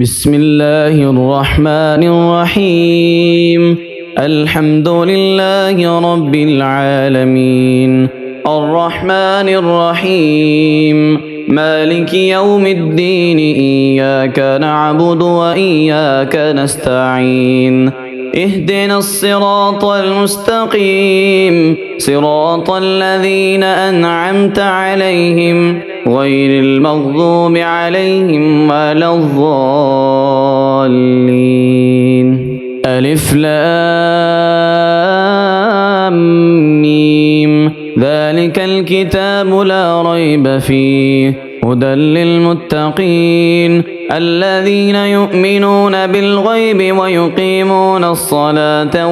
بسم الله الرحمن الرحيم. الحمد لله رب العالمين الرحمن الرحيم مالك يوم الدين إياك نعبد وإياك نستعين اهدنا الصراط المستقيم صراط الذين أنعمت عليهم غير المغضوب عليهم ولا الضالين. ألف لام ميم ذلك الكتاب لا ريب فيه هدى للمتقين الذين يؤمنون بالغيب ويقيمون الصلاة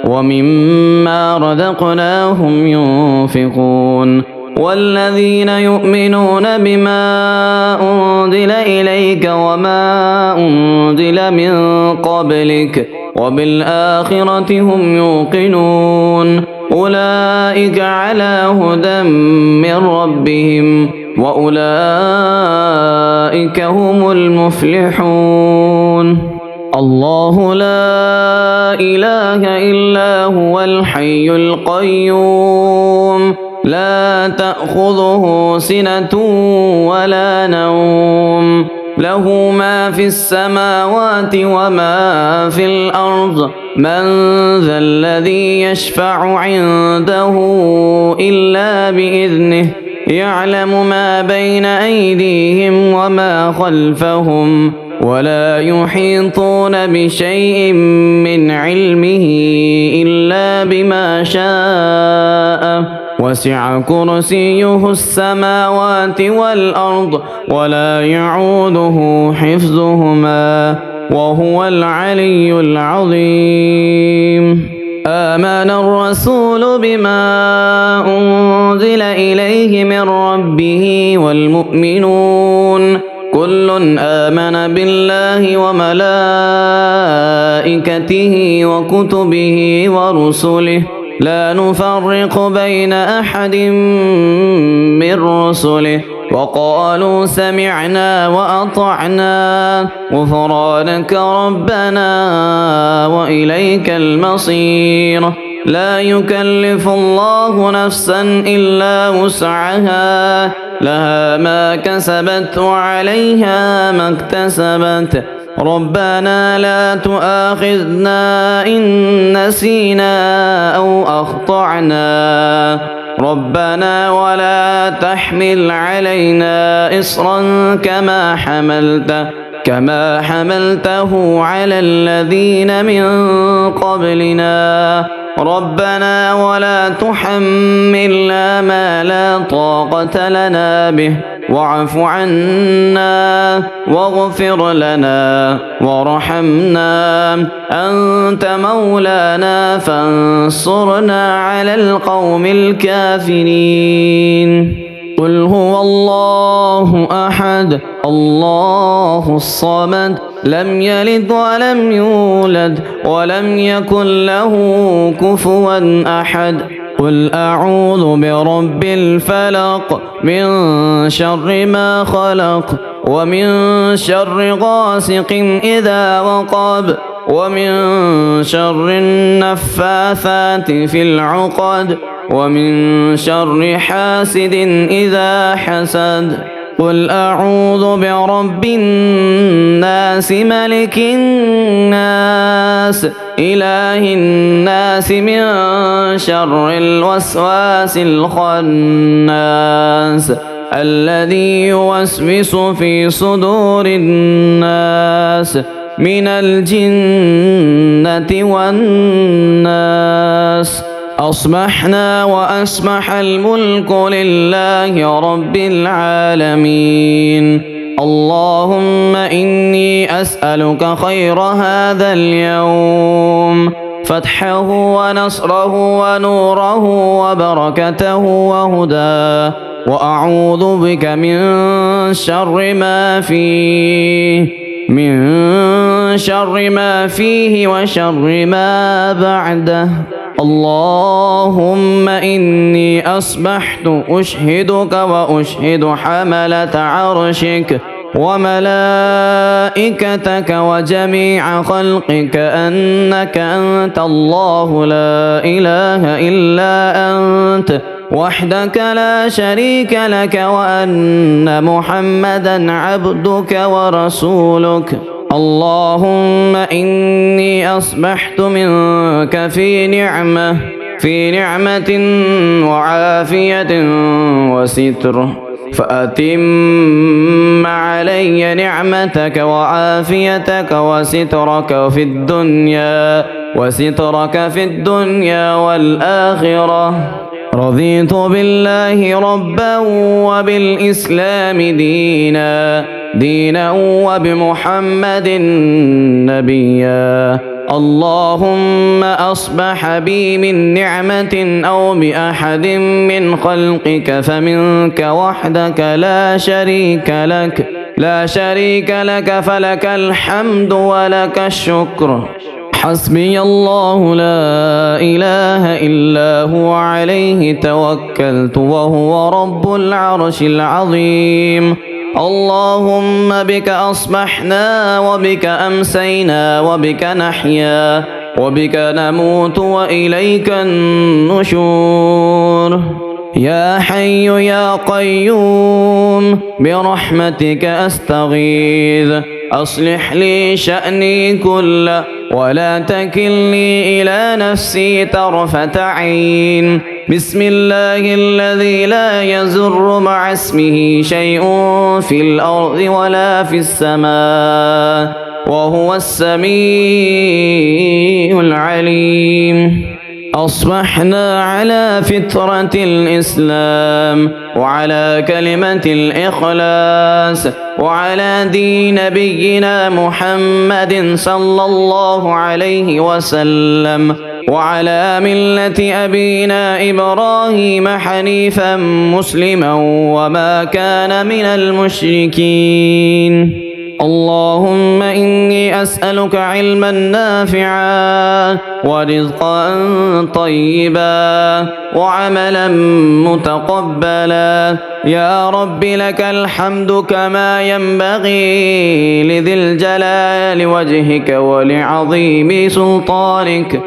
ومما رزقناهم ينفقون والذين يؤمنون بما أنزل إليك وما أنزل من قبلك وبالآخرة هم يوقنون أولئك على هدى من ربهم وأولئك هم المفلحون. الله لا إله إلا هو الحي القيوم لا تأخذه سنة ولا نوم له ما في السماوات وما في الأرض من ذا الذي يشفع عنده إلا بإذنه يعلم ما بين أيديهم وما خلفهم ولا يحيطون بشيء من علمه إلا بما شاء وسع كرسيه السماوات والأرض ولا يعوده حفظهما وهو العلي العظيم. آمن الرسول بما أنزل إليه من ربه والمؤمنون كل آمن بالله وملائكته وكتبه ورسله لا نفرق بين أحد من رسله وقالوا سمعنا وأطعنا غفرانك ربنا وإليك المصير. لا يكلف الله نفسا إلا وسعها لها ما كسبت وعليها ما اكتسبت ربنا لا تؤاخذنا إن نسينا أو أخطأنا ربنا ولا تحمل علينا إصرا كما حملته على الذين من قبلنا ربنا ولا تحملنا ما لا طاقة لنا به واعف عنا واغفر لنا وارحمنا أنت مولانا فانصرنا على القوم الكافرين. قل هو الله أحد الله الصمد لم يلد ولم يولد ولم يكن له كفوا أحد. قل أعوذ برب الفلق من شر ما خلق ومن شر غاسق إذا وقب ومن شر النفاثات في العقد ومن شر حاسد إذا حسد. قل أعوذ برب الناس ملك الناس إله الناس من شر الوسواس الخناس الذي يوسوس في صدور الناس من الجنة والناس. أصبحنا وأصبح الملك لله رب العالمين. اللهم إني أسألك خير هذا اليوم فتحه ونصره ونوره وبركته وهداه وأعوذ بك من شر ما فيه وشر ما بعده. اللهم إني أصبحت أشهدك وأشهد حملة عرشك وملائكتك وجميع خلقك أنك أنت الله لا إله إلا أنت وحدك لا شريك لك وأن محمدا عبدك ورسولك. اللهم إني أصبحت منك في نعمة وعافية وستر، فأتم علي نعمتك وعافيتك وسترك في الدنيا والآخرة. رضيت بالله ربا وبالإسلام دينا وبمحمد نبيا. اللهم أصبح بي من نعمة أو بأحد من خلقك فمنك وحدك لا شريك لك فلك الحمد ولك الشكر. حسبي الله لا إله إلا هو عليه توكلت وهو رب العرش العظيم. اللهم بك أصبحنا وبك أمسينا وبك نحيا وبك نموت وإليك النشور. يا حي يا قيوم برحمتك أستغيث أصلح لي شأني كله ولا تكلني إلى نفسي طرفة عين. بسم الله الذي لا يزر مع اسمه شيء في الأرض ولا في السماء وهو السميع العليم. أصبحنا على فطرة الإسلام وعلى كلمة الإخلاص وعلى دين نبينا محمد صلى الله عليه وسلم وعلى ملة أبينا إبراهيم حنيفا مسلما وما كان من المشركين. اللهم إني أسألك علما نافعا ورزقا طيبا وعملا متقبلا. يا رب لك الحمد كما ينبغي لذي الجلال وجهك ولعظيم سلطانك.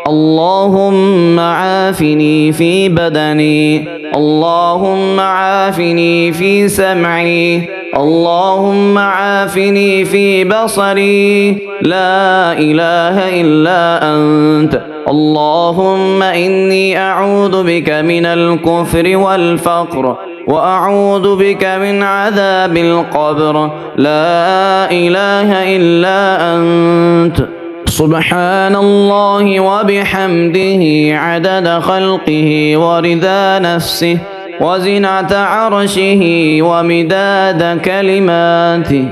اللهم عافني في بدني، اللهم عافني في سمعي، اللهم عافني في بصري، لا إله إلا أنت. اللهم إني أعوذ بك من الكفر والفقر وأعوذ بك من عذاب القبر، لا إله إلا أنت. سبحان الله وبحمده عدد خلقه ورضا نفسه وزنة عرشه ومداد كلماته.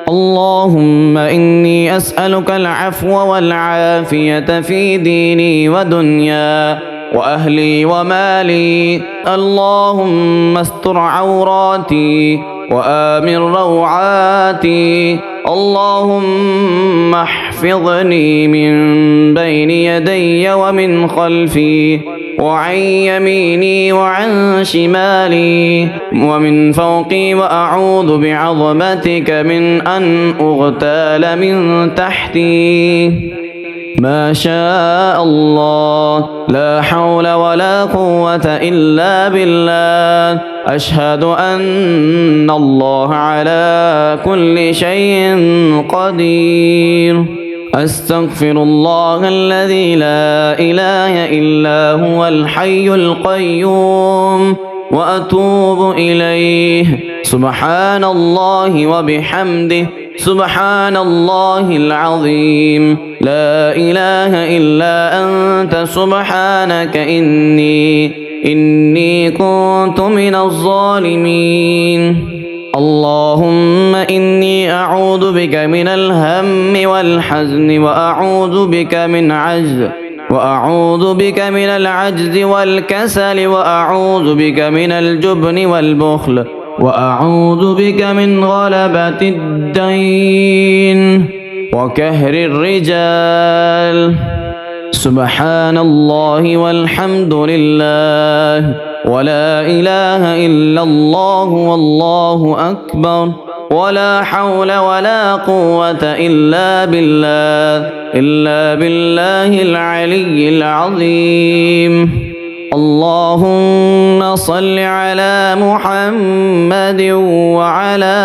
اللهم إني أسألك العفو والعافية في ديني ودنيا وأهلي ومالي. اللهم استر عوراتي وآمن روعاتي. اللهم احفظني من بين يدي ومن خلفي وعن يميني وعن شمالي ومن فوقي، وأعوذ بعظمتك من أن أغتال من تحتي. ما شاء الله، لا حول ولا قوة إلا بالله. أشهد أن الله على كل شيء قدير. أستغفر الله الذي لا إله إلا هو الحي القيوم وأتوب إليه. سبحان الله وبحمده، سبحان الله العظيم. لا إله إلا أنت سبحانك إني كنت من الظالمين. اللهم إني أعوذ بك من الهم والحزن وأعوذ بك من العجز والكسل وأعوذ بك من الجبن والبخل وأعوذ بك من غلبة الدين وكهر الرجال. سبحان الله والحمد لله ولا إله إلا الله والله أكبر ولا حول ولا قوة إلا بالله العلي العظيم. اللهم صل على محمد وعلى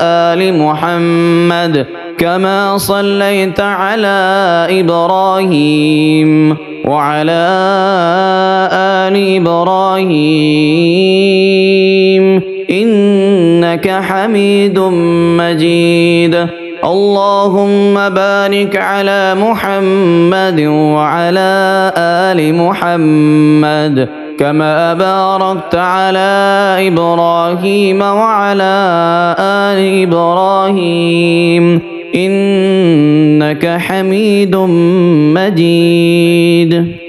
آل محمد كما صليت على إبراهيم وعلى آل إبراهيم إنك حميد مجيد. اللهم بارك على محمد وعلى آل محمد كما باركت على إبراهيم وعلى آل إبراهيم إنك حميد مجيد.